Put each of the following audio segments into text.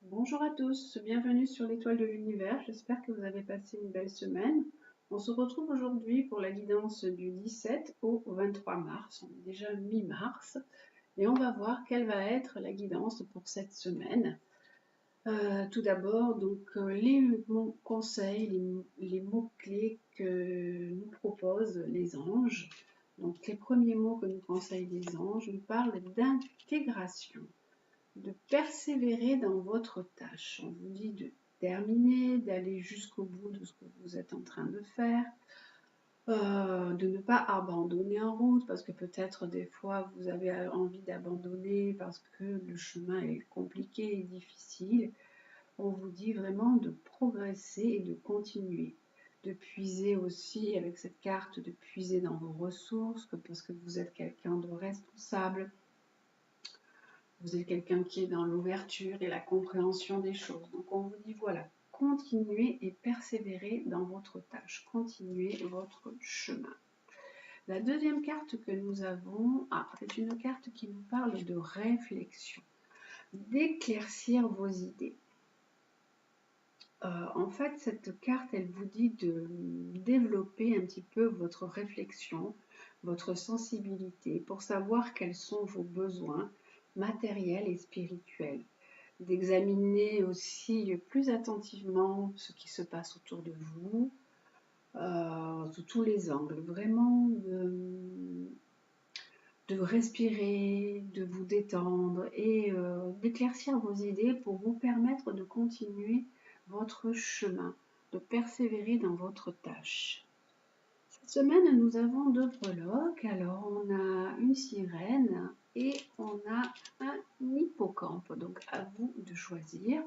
Bonjour à tous, bienvenue sur l'étoile de l'univers, j'espère que vous avez passé une belle semaine. On se retrouve aujourd'hui pour la guidance du 17 au 23 mars, on est déjà mi-mars, et on va voir quelle va être la guidance pour cette semaine. Tout d'abord, les conseils, les mots-clés que nous proposent les anges. Donc les premiers mots que nous conseillent les anges nous parlent d'intégration, de persévérer dans votre tâche. On vous dit de terminer, d'aller jusqu'au bout de ce que vous êtes en train de faire, de ne pas abandonner en route, parce que peut-être des fois vous avez envie d'abandonner parce que le chemin est compliqué et difficile. On vous dit vraiment de progresser et de continuer. De puiser aussi avec cette carte, de puiser dans vos ressources, parce que vous êtes quelqu'un de responsable. Vous êtes quelqu'un qui est dans l'ouverture et la compréhension des choses. Donc on vous dit voilà, continuez et persévérez dans votre tâche, continuez votre chemin. La deuxième carte que nous avons, c'est une carte qui nous parle de réflexion, d'éclaircir vos idées. En fait, cette carte, elle vous dit de développer un petit peu votre réflexion, votre sensibilité pour savoir quels sont vos besoins matériels et spirituels. D'examiner aussi plus attentivement ce qui se passe autour de vous, sous tous les angles. Vraiment de respirer, de vous détendre et d'éclaircir vos idées pour vous permettre de continuer votre chemin, de persévérer dans votre tâche. Cette semaine, nous avons deux breloques. Alors, on a une sirène et on a un hippocampe. Donc, à vous de choisir.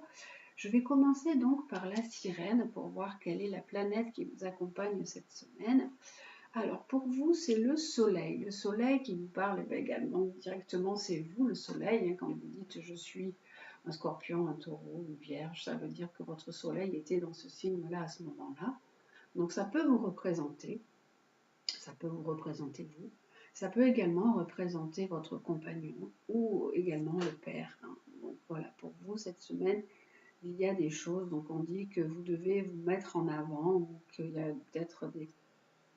Je vais commencer donc par la sirène pour voir quelle est la planète qui vous accompagne cette semaine. Alors pour vous, c'est le soleil qui vous parle également directement, c'est vous le soleil. Quand vous dites je suis un scorpion, un taureau, une vierge, ça veut dire que votre soleil était dans ce signe-là à ce moment-là. Donc ça peut vous représenter, ça peut vous représenter vous, ça peut également représenter votre compagnon ou également le père. Donc voilà, pour vous cette semaine, il y a des choses, donc on dit que vous devez vous mettre en avant ou qu'il y a peut-être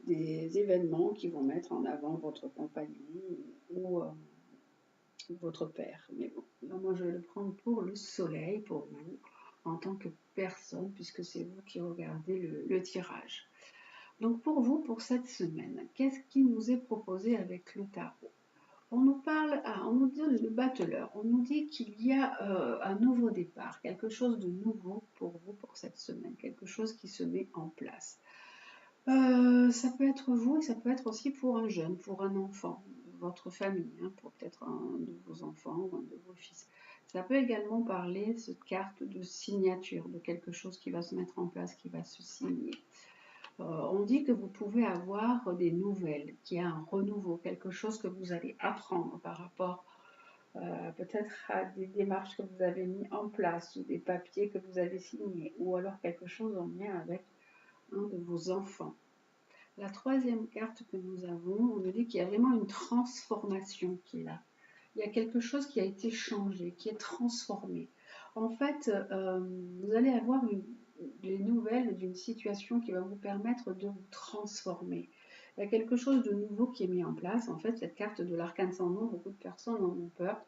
des événements qui vont mettre en avant votre compagnon ou votre père. Mais bon, là, moi je vais le prendre pour le soleil, pour vous, en tant que personne, puisque c'est vous qui regardez le tirage. Donc pour vous, pour cette semaine, qu'est-ce qui nous est proposé avec le tarot? On nous parle, on nous dit le battleur, on nous dit qu'il y a un nouveau départ, quelque chose de nouveau pour vous pour cette semaine, quelque chose qui se met en place. Ça peut être vous et ça peut être aussi pour un jeune, pour un enfant de votre famille, pour peut-être un de vos enfants ou un de vos fils. Ça peut également parler, cette carte, de signature, de quelque chose qui va se mettre en place, qui va se signer. On dit que vous pouvez avoir des nouvelles, qu'il y a un renouveau, quelque chose que vous allez apprendre par rapport peut-être à des démarches que vous avez mis en place ou des papiers que vous avez signés ou alors quelque chose en lien avec un de vos enfants. La troisième carte que nous avons, on nous dit qu'il y a vraiment une transformation qui est là. Il y a quelque chose qui a été changé, qui est transformé. En fait, vous allez avoir des nouvelles d'une situation qui va vous permettre de vous transformer. Il y a quelque chose de nouveau qui est mis en place. En fait, cette carte de l'arcane sans nom, beaucoup de personnes en ont peur.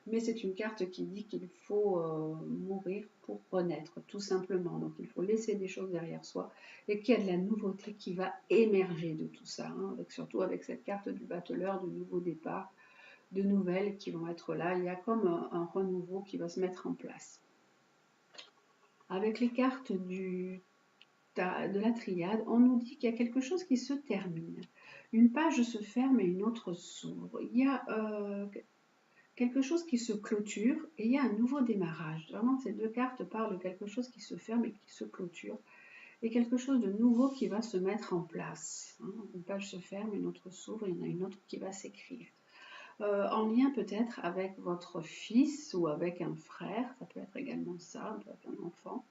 Mais c'est une carte qui dit qu'il faut mourir pour renaître, tout simplement. Donc il faut laisser des choses derrière soi et qu'il y a de la nouveauté qui va émerger de tout ça, surtout avec cette carte du battleur, de nouveau départ, de nouvelles qui vont être là. Il y a comme un renouveau qui va se mettre en place. Avec les cartes de la triade, on nous dit qu'il y a quelque chose qui se termine. Une page se ferme et une autre s'ouvre. Il y a quelque chose qui se clôture et il y a un nouveau démarrage. Vraiment, ces deux cartes parlent de quelque chose qui se ferme et qui se clôture et quelque chose de nouveau qui va se mettre en place. Une page se ferme, une autre s'ouvre, il y en a une autre qui va s'écrire. En lien peut-être avec votre fils ou avec un frère, ça peut être également ça, avec un enfant.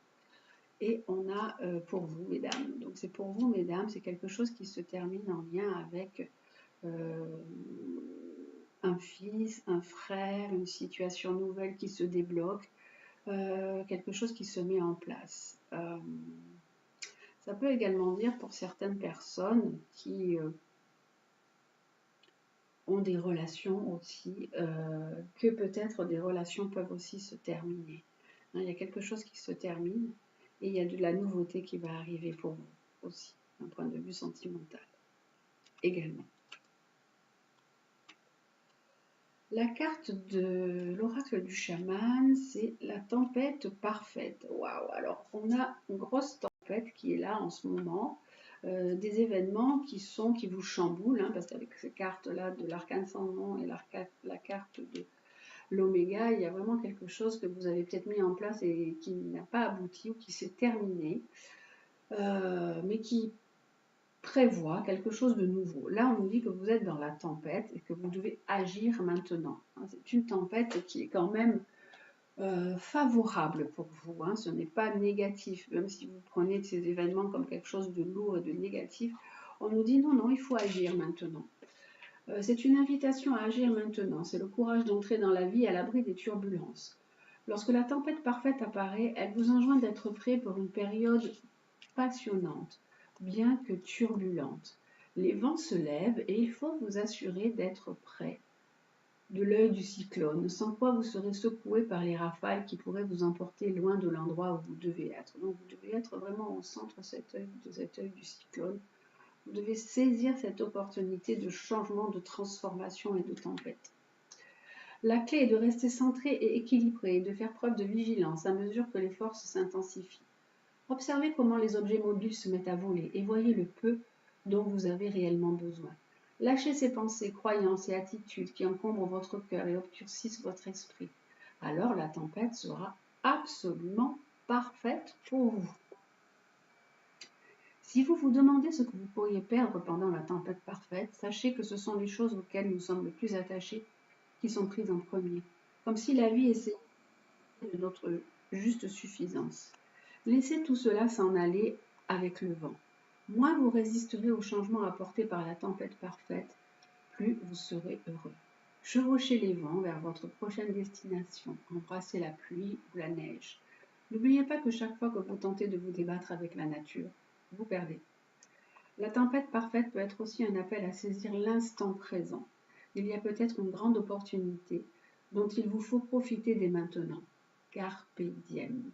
Et on a pour vous, mesdames. Donc c'est pour vous, mesdames, c'est quelque chose qui se termine en lien avec un fils, un frère, une situation nouvelle qui se débloque, quelque chose qui se met en place. Ça peut également dire pour certaines personnes qui ont des relations aussi, que peut-être des relations peuvent aussi se terminer. Hein, il y a quelque chose qui se termine et il y a de la nouveauté qui va arriver pour vous aussi, d'un point de vue sentimental également. La carte de l'oracle du chaman, c'est la tempête parfaite. Waouh! Alors, on a une grosse tempête qui est là en ce moment. Des événements qui vous chamboulent, hein, parce qu'avec ces cartes-là de l'arcane sans nom et la carte de l'oméga, il y a vraiment quelque chose que vous avez peut-être mis en place et qui n'a pas abouti ou qui s'est terminé, mais qui prévoit quelque chose de nouveau. Là, on nous dit que vous êtes dans la tempête et que vous devez agir maintenant. C'est une tempête qui est quand même favorable pour vous. Hein. Ce n'est pas négatif, même si vous prenez ces événements comme quelque chose de lourd et de négatif. On nous dit non, non, il faut agir maintenant. C'est une invitation à agir maintenant. C'est le courage d'entrer dans la vie à l'abri des turbulences. Lorsque la tempête parfaite apparaît, elle vous enjoint d'être prêt pour une période passionnante, bien que turbulente. Les vents se lèvent et il faut vous assurer d'être prêt de l'œil du cyclone, sans quoi vous serez secoué par les rafales qui pourraient vous emporter loin de l'endroit où vous devez être. Donc vous devez être vraiment au centre de cet œil du cyclone. Vous devez saisir cette opportunité de changement, de transformation et de tempête. La clé est de rester centré et équilibré et de faire preuve de vigilance à mesure que les forces s'intensifient. Observez comment les objets mobiles se mettent à voler et voyez le peu dont vous avez réellement besoin. Lâchez ces pensées, croyances et attitudes qui encombrent votre cœur et obscurcissent votre esprit. Alors la tempête sera absolument parfaite pour vous. Si vous vous demandez ce que vous pourriez perdre pendant la tempête parfaite, sachez que ce sont les choses auxquelles nous sommes le plus attachés qui sont prises en premier, comme si la vie essayait de notre juste suffisance. Laissez tout cela s'en aller avec le vent. Moins vous résisterez aux changements apportés par la tempête parfaite, plus vous serez heureux. Chevauchez les vents vers votre prochaine destination, embrassez la pluie ou la neige. N'oubliez pas que chaque fois que vous tentez de vous débattre avec la nature, vous perdez. La tempête parfaite peut être aussi un appel à saisir l'instant présent. Il y a peut-être une grande opportunité dont il vous faut profiter dès maintenant. Carpe diem.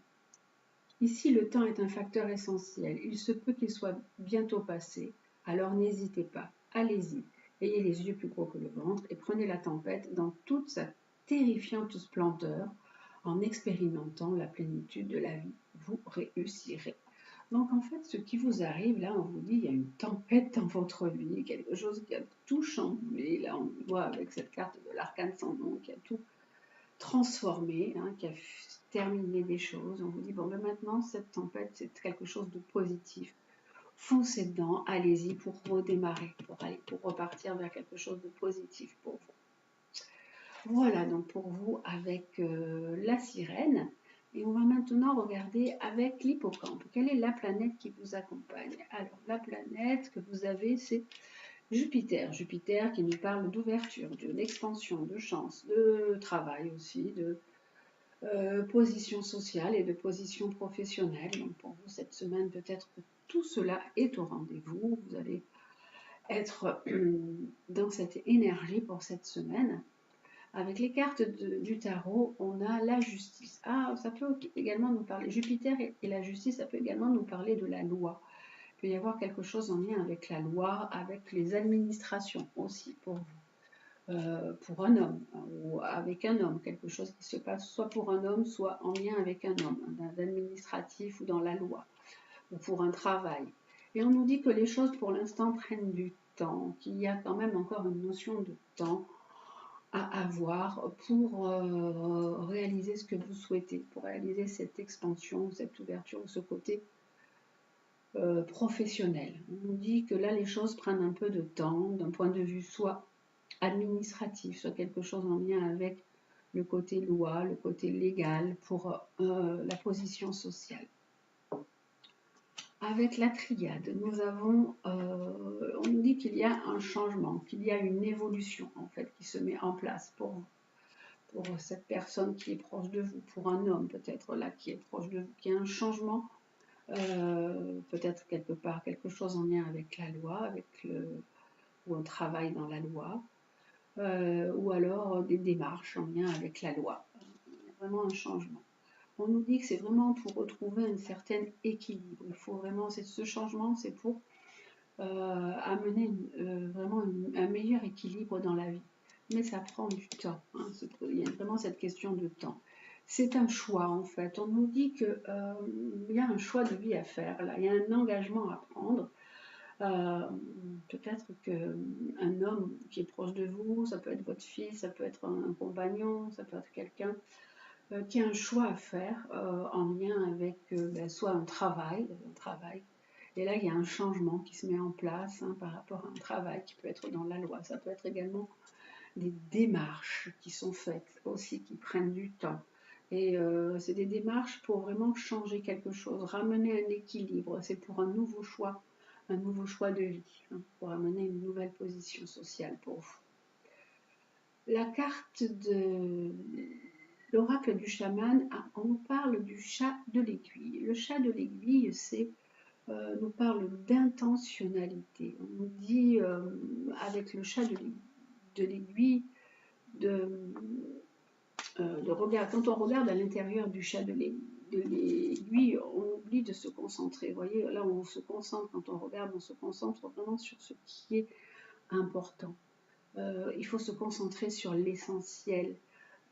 Ici, le temps est un facteur essentiel. Il se peut qu'il soit bientôt passé. Alors n'hésitez pas. Allez-y. Ayez les yeux plus gros que le ventre et prenez la tempête dans toute sa terrifiante splendeur en expérimentant la plénitude de la vie. Vous réussirez. Donc en fait, ce qui vous arrive, là, on vous dit, il y a une tempête dans votre vie, quelque chose qui a tout chamboulé. Là, on voit avec cette carte de l'arcane sans nom, qui a tout transformé, hein, qui a terminé des choses. On vous dit, bon, ben maintenant, cette tempête, c'est quelque chose de positif. Foncez dedans, allez-y pour redémarrer, pour repartir vers quelque chose de positif pour vous. Voilà donc pour vous avec la sirène. Et on va maintenant regarder avec l'hippocampe. Quelle est la planète qui vous accompagne? Alors, la planète que vous avez, c'est Jupiter. Jupiter qui nous parle d'ouverture, d'expansion, de chance, de travail aussi, de position sociale et de position professionnelle. Donc pour vous, cette semaine, peut-être que tout cela est au rendez-vous. Vous allez être dans cette énergie pour cette semaine. Avec les cartes du tarot, on a la justice. Ah, ça peut également nous parler, Jupiter et la justice, ça peut également nous parler de la loi. Il peut y avoir quelque chose en lien avec la loi, avec les administrations aussi pour vous. Pour un homme ou avec un homme, quelque chose qui se passe soit pour un homme, soit en lien avec un homme, d'administratif ou dans la loi, ou pour un travail. Et on nous dit que les choses pour l'instant prennent du temps, qu'il y a quand même encore une notion de temps à avoir pour réaliser ce que vous souhaitez, pour réaliser cette expansion, cette ouverture, ce côté professionnel. On nous dit que là, les choses prennent un peu de temps, d'un point de vue soit administratif, soit quelque chose en lien avec le côté loi, le côté légal pour la position sociale. Avec la triade, nous avons, on nous dit qu'il y a un changement, qu'il y a une évolution en fait qui se met en place pour vous. pour cette personne qui est proche de vous, pour un homme peut-être là qui est proche de vous, qui a un changement, peut-être quelque part quelque chose en lien avec la loi, ou un travail dans la loi, ou alors des démarches en lien avec la loi. Il y a vraiment un changement. On nous dit que c'est vraiment pour retrouver un certain équilibre. Il faut vraiment, ce changement, c'est pour amener vraiment un meilleur équilibre dans la vie. Mais ça prend du temps. Hein. Il y a vraiment cette question de temps. C'est un choix en fait. On nous dit qu'il y a un choix de vie à faire. Là. Il y a un engagement à prendre. Peut-être qu'un homme qui est proche de vous, ça peut être votre fils, ça peut être un compagnon, ça peut être quelqu'un qui a un choix à faire en lien avec soit un travail. Et là, il y a un changement qui se met en place par rapport à un travail qui peut être dans la loi. Ça peut être également des démarches qui sont faites aussi, qui prennent du temps. Et c'est des démarches pour vraiment changer quelque chose, ramener un équilibre. C'est pour un nouveau choix de vie, pour amener une nouvelle position sociale pour vous. La carte de l'oracle du chaman, on parle du chat de l'aiguille. Le chat de l'aiguille, nous parle d'intentionnalité. On nous dit, avec le chat de l'aiguille, quand on regarde à l'intérieur du chat de l'aiguille, on oublie de se concentrer. Vous voyez, là on se concentre, quand on regarde, on se concentre vraiment sur ce qui est important. Il faut se concentrer sur l'essentiel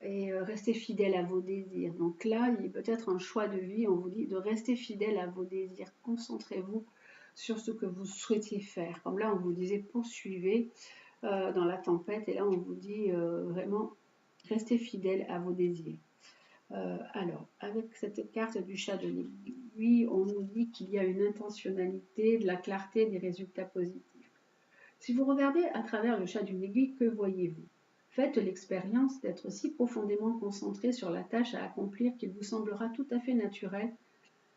et rester fidèle à vos désirs. Donc là, il y a peut-être un choix de vie, on vous dit de rester fidèle à vos désirs. Concentrez-vous sur ce que vous souhaitez faire. Comme là, on vous disait poursuivez dans la tempête, et là, on vous dit vraiment restez fidèle à vos désirs. Alors, avec cette carte du chat de l'aiguille, on nous dit qu'il y a une intentionnalité, de la clarté, des résultats positifs. Si vous regardez à travers le chat d'une aiguille, que voyez-vous? Faites l'expérience d'être si profondément concentré sur la tâche à accomplir qu'il vous semblera tout à fait naturel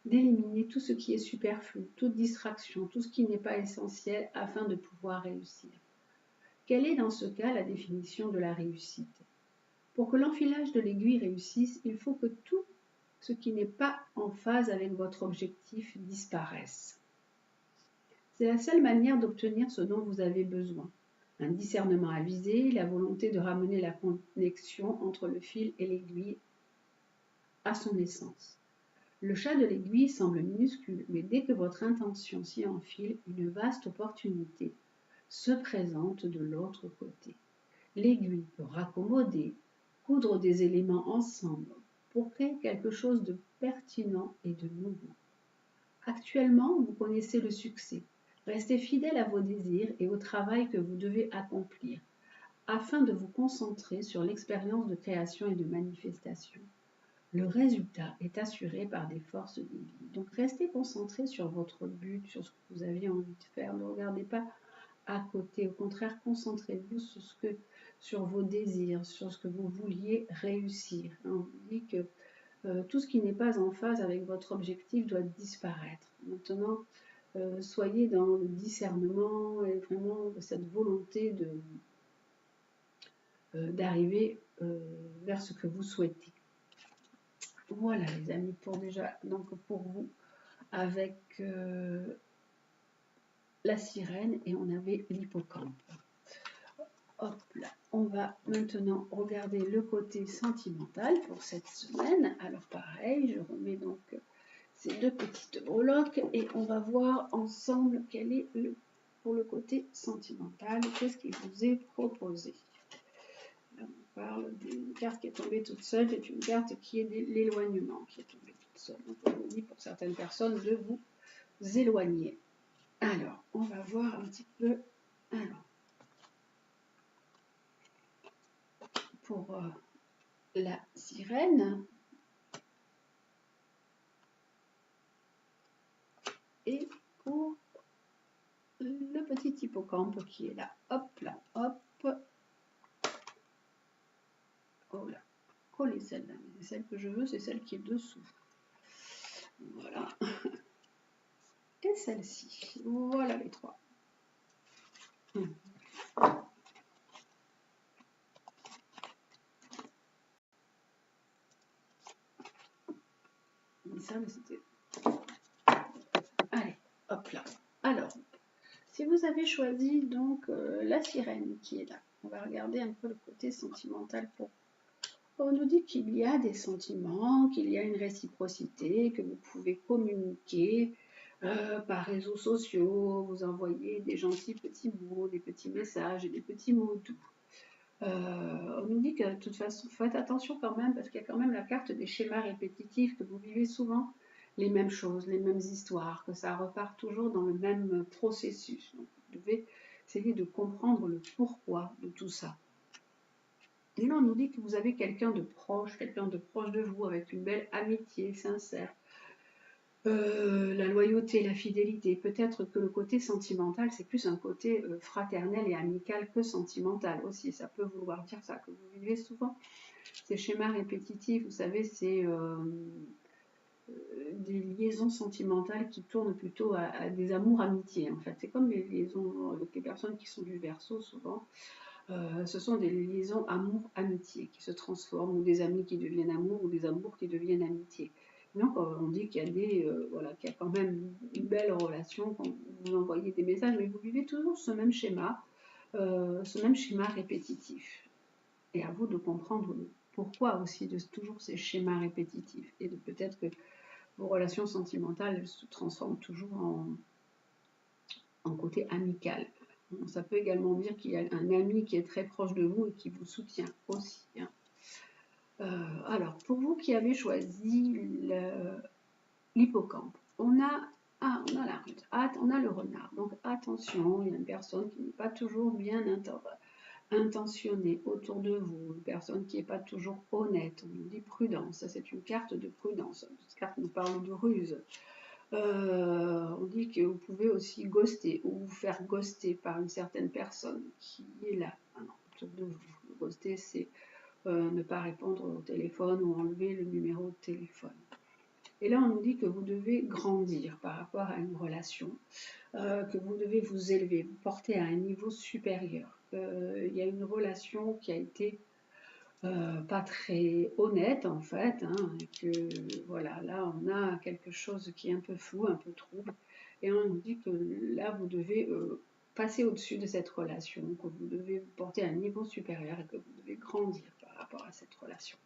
d'éliminer tout ce qui est superflu, toute distraction, tout ce qui n'est pas essentiel afin de pouvoir réussir. Quelle est dans ce cas la définition de la réussite? Pour que l'enfilage de l'aiguille réussisse, il faut que tout ce qui n'est pas en phase avec votre objectif disparaisse. C'est la seule manière d'obtenir ce dont vous avez besoin. Un discernement avisé, la volonté de ramener la connexion entre le fil et l'aiguille à son essence. Le chat de l'aiguille semble minuscule, mais dès que votre intention s'y enfile, une vaste opportunité se présente de l'autre côté. L'aiguille peut raccommoder, coudre des éléments ensemble pour créer quelque chose de pertinent et de nouveau. Actuellement, vous connaissez le succès. Restez fidèle à vos désirs et au travail que vous devez accomplir, afin de vous concentrer sur l'expérience de création et de manifestation. Le résultat est assuré par des forces divines. Donc restez concentré sur votre but, sur ce que vous aviez envie de faire. Ne regardez pas à côté. Au contraire, concentrez-vous sur vos désirs, sur ce que vous vouliez réussir. On vous dit que tout ce qui n'est pas en phase avec votre objectif doit disparaître. Maintenant, soyez dans le discernement et vraiment cette volonté d'arriver vers ce que vous souhaitez. Voilà les amis, pour vous, avec la sirène, et on avait l'hippocampe. Hop là, on va maintenant regarder le côté sentimental pour cette semaine. Alors pareil, je remets donc ces deux petites breloques et on va voir ensemble quel est pour le côté sentimental, qu'est-ce qui vous est proposé. Là, on parle d'une carte qui est tombée toute seule, c'est une carte qui est de l'éloignement, qui est tombée toute seule. Donc on vous dit pour certaines personnes de vous éloigner. Alors, on va voir un petit peu. Alors, pour la sirène et pour le petit hippocampe qui est là. Hop là, hop. Oh là, coller celle-là. Mais celle que je veux, c'est celle qui est dessous. Voilà. Et celle-ci. Voilà les trois. ça, mais c'était... Allez, hop là. Alors, si vous avez choisi donc la sirène qui est là, on va regarder un peu le côté sentimental pour... On nous dit qu'il y a des sentiments, qu'il y a une réciprocité, que vous pouvez communiquer par réseaux sociaux, vous envoyer des gentils petits mots, des petits messages et des petits mots doux. On nous dit que de toute façon, faites attention quand même, parce qu'il y a quand même la carte des schémas répétitifs, que vous vivez souvent les mêmes choses, les mêmes histoires, que ça repart toujours dans le même processus. Donc, vous devez essayer de comprendre le pourquoi de tout ça. Et là, on nous dit que vous avez quelqu'un de proche de vous, avec une belle amitié sincère. La loyauté, la fidélité. Peut-être que le côté sentimental, c'est plus un côté fraternel et amical que sentimental aussi. Ça peut vouloir dire ça, que vous vivez souvent ces schémas répétitifs. Vous savez, c'est des liaisons sentimentales qui tournent plutôt à des amours-amitiés. En fait, c'est comme les liaisons avec les personnes qui sont du Verseau souvent. Ce sont des liaisons amour-amitié qui se transforment, ou des amis qui deviennent amour, ou des amours qui deviennent amitié. Donc on dit qu'il y a qu'il y a quand même une belle relation quand vous envoyez des messages, mais vous vivez toujours ce même schéma répétitif. Et à vous de comprendre pourquoi aussi de toujours ces schémas répétitifs, et de peut-être que vos relations sentimentales se transforment toujours en côté amical. Ça peut également dire qu'il y a un ami qui est très proche de vous et qui vous soutient aussi. Alors, pour vous qui avez choisi l'hippocampe, on a la route, on a le renard. Donc attention, il y a une personne qui n'est pas toujours bien intentionnée autour de vous, une personne qui n'est pas toujours honnête. On nous dit prudence, ça c'est une carte de prudence. Cette carte nous parle de ruse. On dit que vous pouvez aussi ghoster ou vous faire ghoster par une certaine personne qui est là autour de vous. Ghoster, c'est ne pas répondre au téléphone ou enlever le numéro de téléphone. Et là, on nous dit que vous devez grandir par rapport à une relation, que vous devez vous élever, vous porter à un niveau supérieur. Il y a une relation qui a été pas très honnête en fait, et que voilà, là on a quelque chose qui est un peu flou, un peu trouble, et on nous dit que là vous devez passer au-dessus de cette relation, que vous devez vous porter à un niveau supérieur et que vous devez grandir par rapport à cette relation.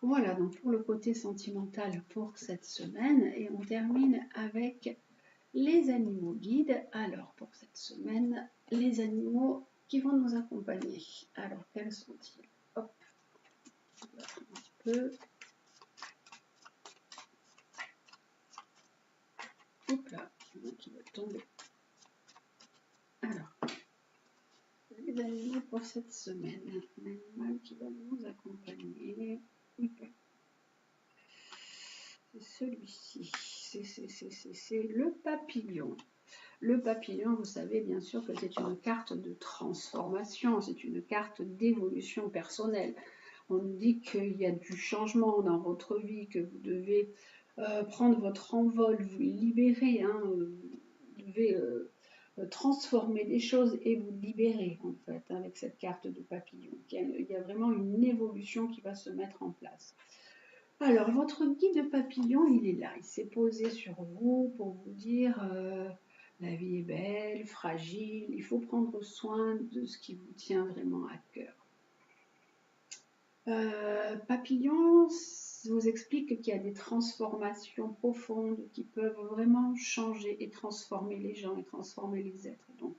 Voilà donc pour le côté sentimental pour cette semaine, et on termine avec les animaux guides. Alors pour cette semaine, les animaux qui vont nous accompagner. Alors quels sont-ils? Hop, un petit peu. Hop là, qui va tomber. Alors, les animaux pour cette semaine. L'animal qui va nous accompagner. C'est celui-ci. C'est le papillon. Le papillon, vous savez bien sûr que c'est une carte de transformation, c'est une carte d'évolution personnelle. On nous dit qu'il y a du changement dans votre vie, que vous devez prendre votre envol, vous libérer, vous devez transformer des choses et vous libérer en fait avec cette carte de papillon. Il y a vraiment une évolution qui va se mettre en place. Alors, votre guide papillon, il est là, il s'est posé sur vous pour vous dire la vie est belle, fragile, il faut prendre soin de ce qui vous tient vraiment à cœur. Papillon vous explique qu'il y a des transformations profondes qui peuvent vraiment changer et transformer les gens et transformer les êtres. Donc,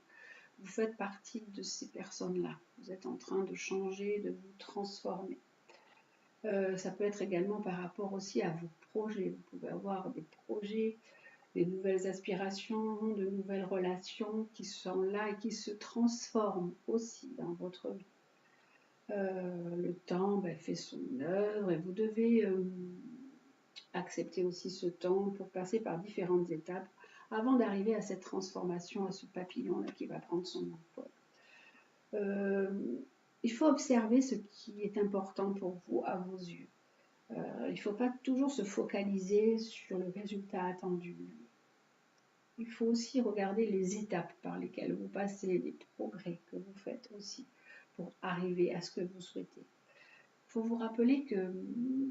vous faites partie de ces personnes-là. Vous êtes en train de changer, de vous transformer. Ça peut être également par rapport aussi à vos projets. Vous pouvez avoir des projets, des nouvelles aspirations, de nouvelles relations qui sont là et qui se transforment aussi dans votre vie. Le temps fait son œuvre et vous devez accepter aussi ce temps pour passer par différentes étapes avant d'arriver à cette transformation, à ce papillon-là qui va prendre son envol. Il faut observer ce qui est important pour vous à vos yeux. Il ne faut pas toujours se focaliser sur le résultat attendu. Il faut aussi regarder les étapes par lesquelles vous passez, les progrès que vous faites aussi pour arriver à ce que vous souhaitez. faut vous rappeler que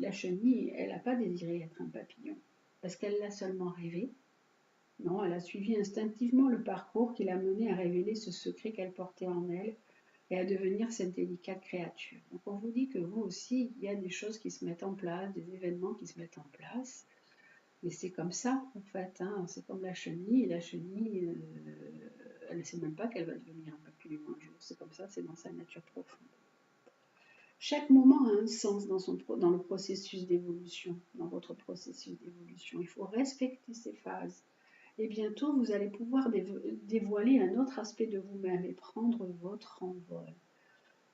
la chenille, elle n'a pas désiré être un papillon, parce qu'elle l'a seulement rêvé. Non, elle a suivi instinctivement le parcours qui l'a menée à révéler ce secret qu'elle portait en elle et à devenir cette délicate créature. Donc on vous dit que vous aussi, il y a des choses qui se mettent en place, des événements qui se mettent en place. Mais c'est comme ça, en fait. Hein. C'est comme la chenille. La chenille, elle ne sait même pas qu'elle va devenir un papillon un jour. C'est comme ça, c'est dans sa nature profonde. Chaque moment a un sens dans le processus d'évolution, dans votre processus d'évolution. Il faut respecter ces phases. Et bientôt, vous allez pouvoir dévoiler un autre aspect de vous-même et prendre votre envol.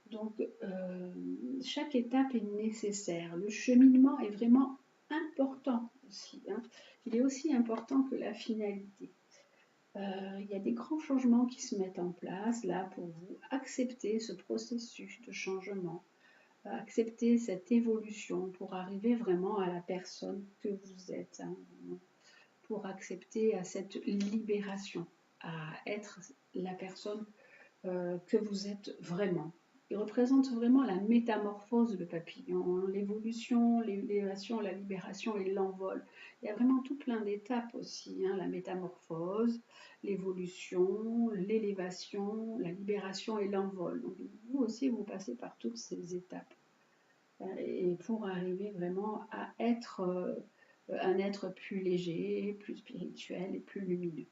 Donc, chaque étape est nécessaire. Le cheminement est vraiment important aussi. Hein. Il est aussi important que la finalité. Il y a des grands changements qui se mettent en place là pour vous. Accepter ce processus de changement, accepter cette évolution pour arriver vraiment à la personne que vous êtes. Hein, pour accepter à cette libération, à être la personne que vous êtes vraiment. Il représente vraiment la métamorphose, le papillon, hein, l'évolution, l'élévation, la libération et l'envol. Il y a vraiment tout plein d'étapes aussi, hein, la métamorphose, l'évolution, l'élévation, la libération et l'envol. Donc vous aussi, vous passez par toutes ces étapes. Et pour arriver vraiment à être un être plus léger, plus spirituel et plus lumineux.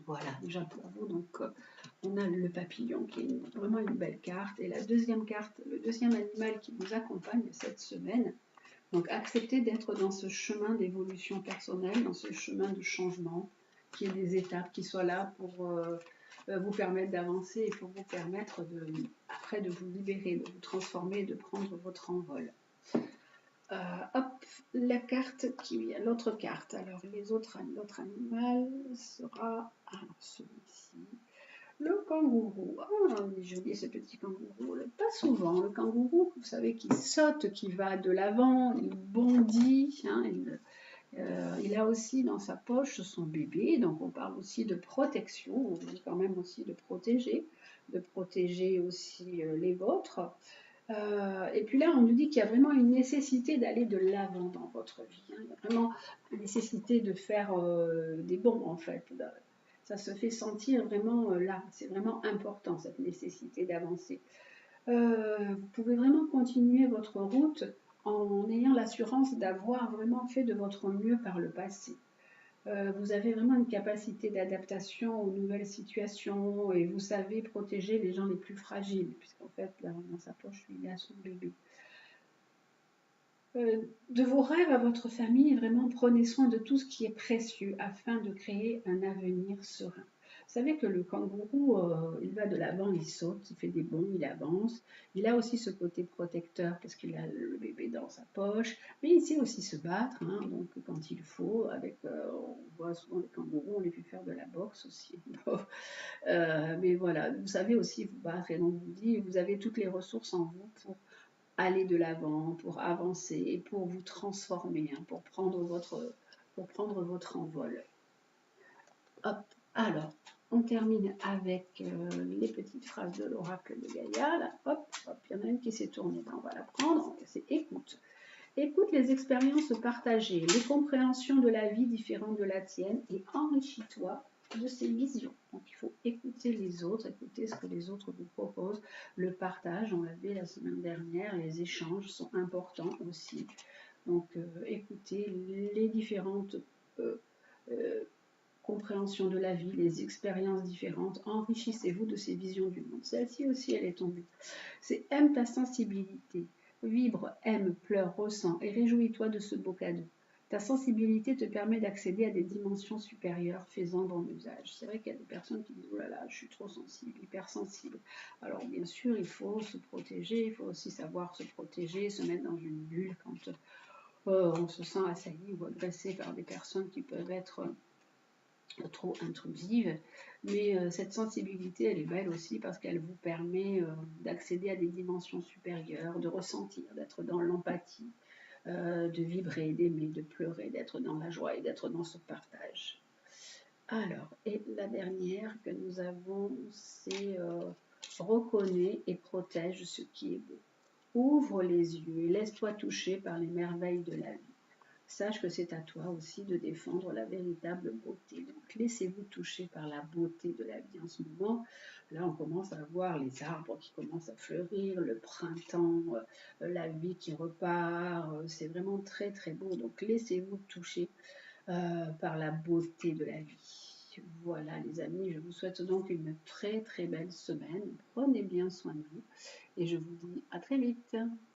Voilà, déjà pour vous, donc on a le papillon qui est vraiment une belle carte. Et la deuxième carte, le deuxième animal qui vous accompagne cette semaine, donc acceptez d'être dans ce chemin d'évolution personnelle, dans ce chemin de changement, qui est des étapes qui soient là pour vous permettre d'avancer et pour vous permettre après de vous libérer, de vous transformer, de prendre votre envol. Hop, la carte qui vient, l'autre carte. Alors, l'autre animal sera celui-ci. Le kangourou. Ah, il est joli ce petit kangourou. Pas souvent. Le kangourou, vous savez, qui saute, qui va de l'avant, il bondit. Hein, il a aussi dans sa poche son bébé. Donc, on parle aussi de protection. On dit quand même aussi de protéger aussi les vôtres. Et puis là, on nous dit qu'il y a vraiment une nécessité d'aller de l'avant dans votre vie. Hein. Il y a vraiment une nécessité de faire des bons, en fait. Ça se fait sentir vraiment là. C'est vraiment important, cette nécessité d'avancer. Vous pouvez vraiment continuer votre route en ayant l'assurance d'avoir vraiment fait de votre mieux par le passé. Vous avez vraiment une capacité d'adaptation aux nouvelles situations et vous savez protéger les gens les plus fragiles, puisqu'en fait, là, dans sa poche, il a son bébé. De vos rêves à votre famille, vraiment prenez soin de tout ce qui est précieux afin de créer un avenir serein. Vous savez que le kangourou, il va de l'avant, il saute, il fait des bonds, il avance. Il a aussi ce côté protecteur parce qu'il a le bébé dans sa poche, mais il sait aussi se battre, hein, donc quand il faut. On voit souvent les kangourous, on les fait faire de la boxe aussi. Mais voilà, vous savez aussi vous battre et donc vous dit, vous avez toutes les ressources en vous pour aller de l'avant, pour avancer, pour vous transformer, hein, pour prendre votre envol. Hop, alors, on termine avec les petites phrases de l'oracle de Gaïa. Là. Hop, hop, il y en a une qui s'est tournée, ben, on va la prendre, c'est écoute. Écoute les expériences partagées, les compréhensions de la vie différentes de la tienne et enrichis-toi de ces visions. Donc il faut écouter les autres, écouter ce que les autres vous proposent. Le partage, on l'a vu la semaine dernière, les échanges sont importants aussi. Donc écoutez les différentes compréhensions de la vie, les expériences différentes, enrichissez-vous de ces visions du monde. Celle-ci aussi, elle est tombée. C'est aime ta sensibilité. Vibre, aime, pleure, ressens et réjouis-toi de ce beau cadeau. Ta sensibilité te permet d'accéder à des dimensions supérieures, fais-en bon usage. C'est vrai qu'il y a des personnes qui disent « Oh là là, je suis trop sensible, hypersensible ». Alors bien sûr, il faut se protéger, il faut aussi savoir se protéger, se mettre dans une bulle quand on se sent assailli ou agressé par des personnes qui peuvent être trop intrusive, mais cette sensibilité, elle est belle aussi parce qu'elle vous permet d'accéder à des dimensions supérieures, de ressentir, d'être dans l'empathie, de vibrer, d'aimer, de pleurer, d'être dans la joie et d'être dans ce partage. Alors, et la dernière que nous avons, c'est reconnais et protège ce qui est beau. Ouvre les yeux et laisse-toi toucher par les merveilles de la vie. Sache que c'est à toi aussi de défendre la véritable beauté. Donc laissez-vous toucher par la beauté de la vie en ce moment. Là, on commence à voir les arbres qui commencent à fleurir, le printemps, la vie qui repart. C'est vraiment très très beau. Donc laissez-vous toucher par la beauté de la vie. Voilà les amis, je vous souhaite donc une très très belle semaine. Prenez bien soin de vous et je vous dis à très vite.